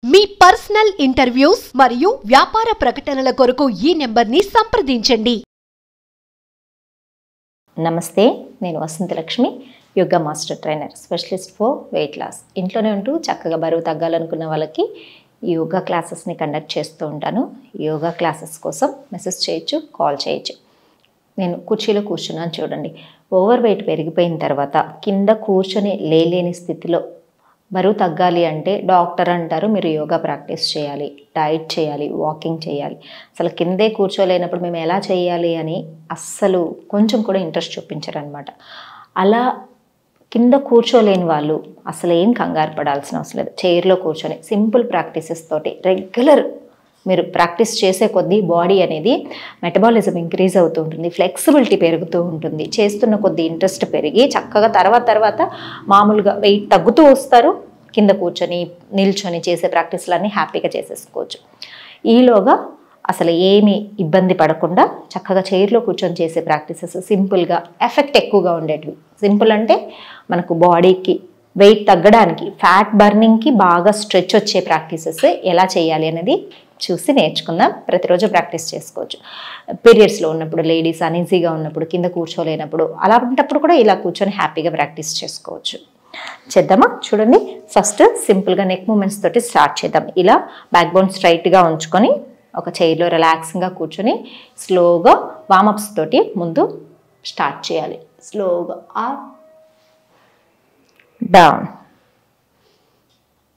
మీ personal interviews మరియు వ్యాపార ప్రకటనల కొరకు ఈ నెంబర్ని సంప్రదించండి. నమస్తే, నేను Vasanthalakshmi, yoga master trainer, specialist for weight loss. ఇంట్లోనే ఉంటూ చక్కగా బరువు తగ్గాలనుకున్న వాళ్ళకి ఈ యోగా క్లాసెస్ని కండక్ట్ చేస్తూ ఉంటాను. యోగా క్లాసెస్ కోసం మెసేజ్ చేయొచ్చు, కాల్ చేయొచ్చు. నేను కుర్చీలో కూర్చున్నాను చూడండి. ఓవర్ వెయిట్ పెరిగిపోయిన తర్వాత కింద కూర్చొని లేలేని స్థితిలో బరువు తగ్గాలి అంటే డాక్టర్ అంటారు మీరు యోగా ప్రాక్టీస్ చేయాలి, డైట్ చేయాలి, వాకింగ్ చేయాలి. అసలు కిందే కూర్చోలేనప్పుడు మేము ఎలా చేయాలి అని అస్సలు కొంచెం కూడా ఇంట్రెస్ట్ చూపించరనమాట. అలా కింద కూర్చోలేని వాళ్ళు అసలు ఏం కంగారు పడాల్సిన అవసరం లేదు. చైర్లో కూర్చొని సింపుల్ ప్రాక్టీసెస్ తోటి రెగ్యులర్ మీరు ప్రాక్టీస్ చేసే కొద్దీ బాడీ అనేది మెటబాలిజం ఇంక్రీజ్ అవుతూ ఉంటుంది, ఫ్లెక్సిబిలిటీ పెరుగుతూ ఉంటుంది. చేస్తున్న కొద్దీ ఇంట్రెస్ట్ పెరిగి చక్కగా తర్వాత మామూలుగా వెయిట్ తగ్గుతూ వస్తారు. కింద కూర్చొని నిల్చొని చేసే ప్రాక్టీస్లన్నీ హ్యాపీగా చేసేసుకోవచ్చు. ఈలోగా అసలు ఏమీ ఇబ్బంది పడకుండా చక్కగా చైర్లో కూర్చొని చేసే ప్రాక్టీసెస్ సింపుల్గా ఎఫెక్ట్ ఎక్కువగా ఉండేటివి. సింపుల్ అంటే మనకు బాడీకి వెయిట్ తగ్గడానికి, ఫ్యాట్ బర్నింగ్కి బాగా స్ట్రెచ్ వచ్చే ప్రాక్టీసెస్ ఎలా చేయాలి అనేది చూసి నేర్చుకుందాం. ప్రతిరోజు ప్రాక్టీస్ చేసుకోవచ్చు. పీరియడ్స్లో ఉన్నప్పుడు, లేడీస్ అనీజీగా ఉన్నప్పుడు, కింద కూర్చోలేనప్పుడు, అలాంటప్పుడు కూడా ఇలా కూర్చొని హ్యాపీగా ప్రాక్టీస్ చేసుకోవచ్చు. చేద్దామా? చూడండి, ఫస్ట్ సింపుల్గా నెక్ మూమెంట్స్ తోటి స్టార్ట్ చేద్దాం. ఇలా బ్యాక్ బోన్ స్ట్రైట్గా ఉంచుకొని ఒక చైర్లో రిలాక్స్గా కూర్చొని స్లోగా వార్మప్స్ తోటి ముందు స్టార్ట్ చేయాలి. స్లోగా up, down,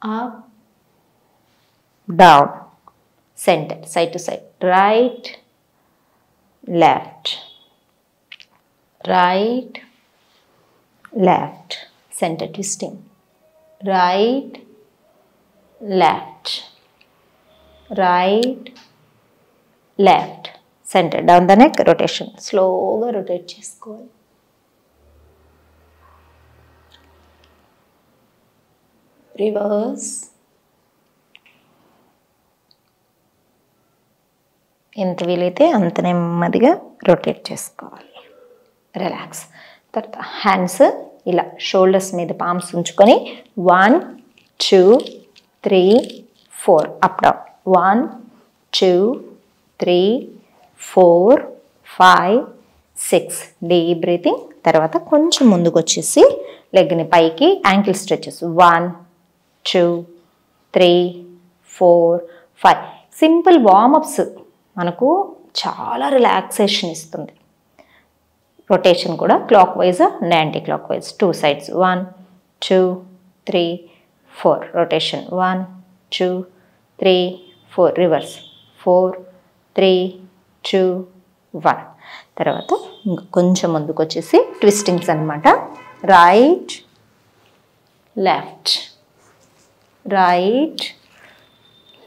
up, down, center, side to side, right, left, right, left, center twisting, right, left, right, left, center, down the neck, rotation, slowగా rotate చేసుకోవాలి. Reverse, ఎంత వీలైతే అంత నెమ్మదిగా రొటేట్ చేసుకోవాలి. రిలాక్స్. తర్వాత హ్యాండ్స్ ఇలా షోల్డర్స్ మీద పామ్స్ ఉంచుకొని 1 2 3 4 అప్ డౌన్, 1 2 3 4 5 6 డీప్ బ్రీతింగ్. తర్వాత కొంచెం ముందుకు వచ్చేసి లెగ్ని పైకి, యాంకిల్ స్ట్రెచెస్ 1 2 3 4 5. సింపుల్ వార్మప్స్ మనకు చాలా రిలాక్సేషన్ ఇస్తుంది. రొటేషన్ కూడా clock wise and anti clock wise, 2 sides, 1 2 3 4 rotation, 1 2 3 4 reverse, 4 3 2 1. తర్వాత కొంచెం ముందుకు వచ్చేసి ట్విస్టింగ్స్ అనమాట. Right left, right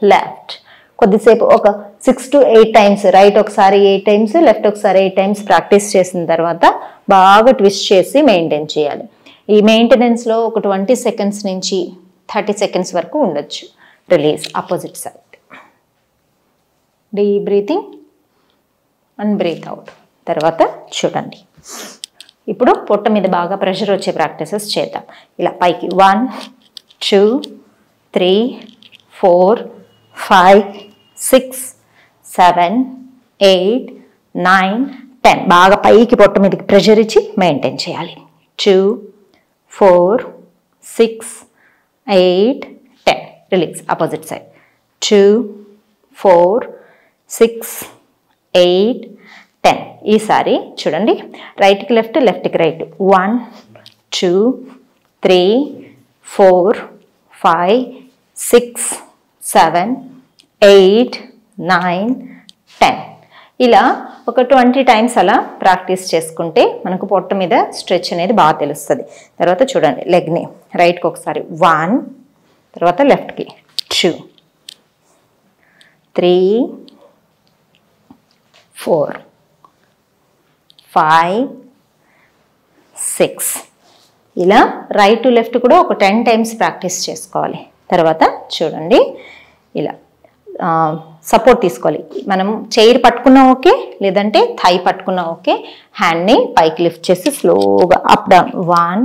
left. కొద్దిసేపు ఒక 6 to 8 times, రైట్ ఒకసారి 8 times, లెఫ్ట్ ఒకసారి 8 times ప్రాక్టీస్ చేసిన తర్వాత బాగా ట్విస్ట్ చేసి మెయింటైన్ చేయాలి. ఈ మెయింటెనెన్స్లో ఒక 20 seconds నుంచి 30 seconds వరకు ఉండొచ్చు. Release, opposite side. Deep breathing and breath out. తర్వాత చూడండి, ఇప్పుడు పొట్ట మీద బాగా ప్రెషర్ వచ్చే ప్రాక్టీసెస్ చేద్దాం. ఇలా పైకి 1 2 3 4 5 6 7 8 9 10. బాగా పైకి పొట్ట మీదకి ప్రెషర్ ఇచ్చి మెయింటైన్ చేయాలి. 2 4 6 8 10. Release, opposite side. 2 4 6 8 10. ఈసారి చూడండి, రైట్కి లెఫ్ట్, లెఫ్ట్కి రైట్. 1 2 3 4 5 6 7 8 9 10. ఇలా ఒక 20 times అలా ప్రాక్టీస్ చేసుకుంటే మనకు పొట్ట మీద స్ట్రెచ్ అనేది బాగా తెలుస్తుంది. తర్వాత చూడండి, లెగ్ని రైట్కి ఒకసారి 1, తర్వాత లెఫ్ట్కి 2 3 4 5 6. ఇలా రైట్ టు లెఫ్ట్ కూడా ఒక 10 times ప్రాక్టీస్ చేసుకోవాలి. తర్వాత చూడండి, ఇలా సపోర్ట్ తీసుకోవాలి. మనం చైర్ పట్టుకున్నా ఓకే, లేదంటే థై పట్టుకున్నా ఓకే. హ్యాండ్ని పైకి లిఫ్ట్ చేసి స్లోగా అప్ డౌన్, 1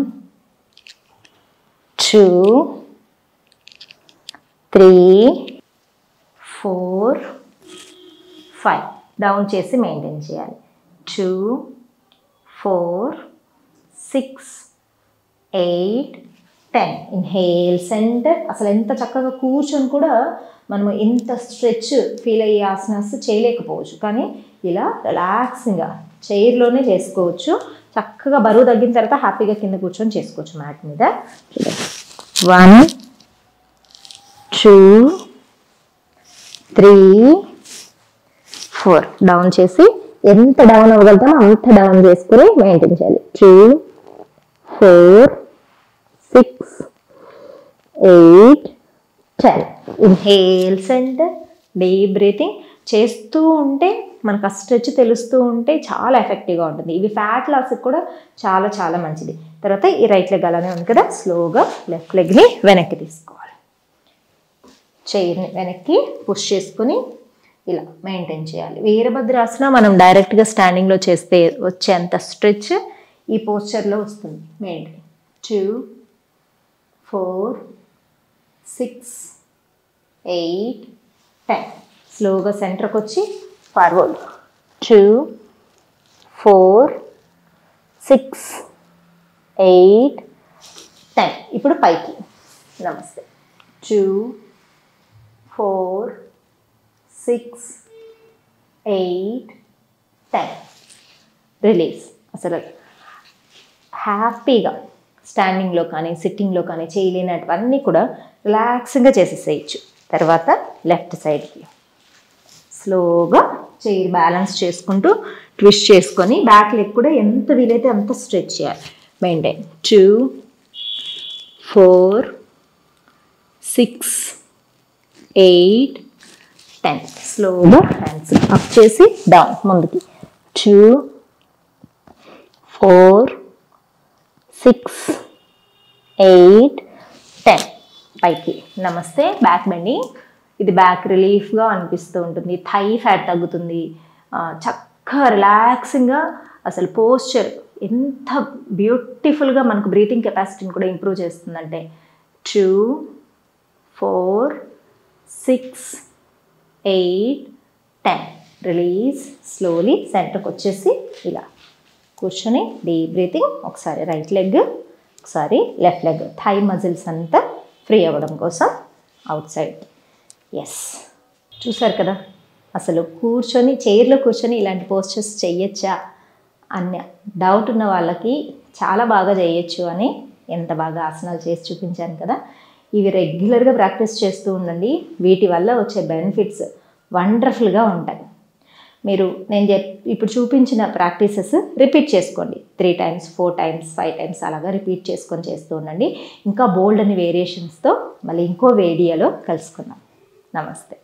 2 3 4 5 డౌన్ చేసి మెయింటైన్ చేయాలి. 2 4 6 8 10. Inhale centre. అసలు ఎంత చక్కగా కూర్చొని కూడా మనము ఇంత స్ట్రెచ్ ఫీల్ అయ్యే ఆసనాస్ చేయలేకపోవచ్చు, కానీ ఇలా రిలాక్సింగ్గా చైర్లోనే చేసుకోవచ్చు. చక్కగా బరువు తగ్గిన తర్వాత హ్యాపీగా కింద కూర్చొని చేసుకోవచ్చు మ్యాట్ మీద. 1 2 3 4 డౌన్ చేసి ఎంత డౌన్ అవ్వగలుగుతామో అంత డౌన్ చేసుకుని మెయింటైన్ చేయాలి. 2 4 6 8 10. Inhale centre. డీప్ బ్రీతింగ్ చేస్తూ ఉంటే మనకు ఆ స్ట్రెచ్ తెలుస్తూ ఉంటే చాలా ఎఫెక్టివ్గా ఉంటుంది. ఇవి ఫ్యాట్ లాస్కి కూడా చాలా చాలా మంచిది. తర్వాత ఈ రైట్ లెగ్ అలానే ఉంది కదా, స్లోగా లెఫ్ట్ లెగ్ని వెనక్కి తీసుకోవాలి. చైర్ని వెనక్కి పుష్ చేసుకుని ఇలా మెయింటైన్ చేయాలి. వీరభద్రాసన మనం డైరెక్ట్గా స్టాండింగ్లో చేస్తే వచ్చేంత స్ట్రెచ్ ఈ పోస్చర్లో వస్తుంది. మెయింటైన్. 2 4 6 8 10. స్లోగా సెంటర్కి వచ్చి ఫార్వర్డ్. 2 4 6 8 10. ఇప్పుడు పైకి. నమస్తే. 2 4 6 8 10. రిలీజ్. అసలు హ్యాపీగా స్టాండింగ్లో కానీ సిట్టింగ్లో కానీ చేయలేనటువన్నీ కూడా రిలాక్స్గా చేసేసేయచ్చు. తర్వాత లెఫ్ట్ సైడ్కి స్లోగా చైర్ బ్యాలెన్స్ చేసుకుంటూ ట్విస్ట్ చేసుకొని బ్యాక్ లెగ్ కూడా ఎంత వీలైతే అంత స్ట్రెచ్ చేయాలి. మెయింటైన్. 2 4 6 8 10. స్లోగా హ్యాండ్స్ అప్ చేసి డౌన్ ముందుకి. 2 4 6 8 10. పైకి. నమస్తే. Back bending. ఇది బ్యాక్ రిలీఫ్గా అనిపిస్తూ ఉంటుంది. థై ఫ్యాట్ తగ్గుతుంది. చక్కగా రిలాక్సింగ్గా అసలు పోస్చర్ ఎంత బ్యూటిఫుల్గా మనకు బ్రీతింగ్ కెపాసిటీని కూడా ఇంప్రూవ్ చేస్తుందంటే. 2 4 6 8 10. రిలీజ్. స్లోలీ సెంటర్కి వచ్చేసి ఇలా కూర్చొని డీప్ బ్రీతింగ్. ఒకసారి రైట్ లెగ్, ఒకసారి లెఫ్ట్ లెగ్. థై మజిల్స్ అంతా ఫ్రీ అవ్వడం కోసం అవుట్ సైడ్. ఎస్, చూసారు కదా, అసలు కూర్చొని చైర్లో కూర్చొని ఇలాంటి పోస్చర్స్ చెయ్యొచ్చా అన్న డౌట్ ఉన్న వాళ్ళకి చాలా బాగా చేయొచ్చు అని ఎంత బాగా ఆసనాలు చేసి చూపించాను కదా. ఇవి రెగ్యులర్గా ప్రాక్టీస్ చేస్తూ ఉండండి. వీటి వల్ల వచ్చే బెనిఫిట్స్ వండర్ఫుల్గా ఉంటాయి. మీరు నేను ఇప్పుడు చూపించిన ప్రాక్టీసెస్ రిపీట్ చేసుకోండి. 3 times 4 times 5 times అలాగా రిపీట్ చేసుకొని చేస్తూ ఉండండి. ఇంకా బోల్డ్ అని వేరియేషన్స్తో మళ్ళీ ఇంకో వీడియోలో కలుసుకుందాం. నమస్తే.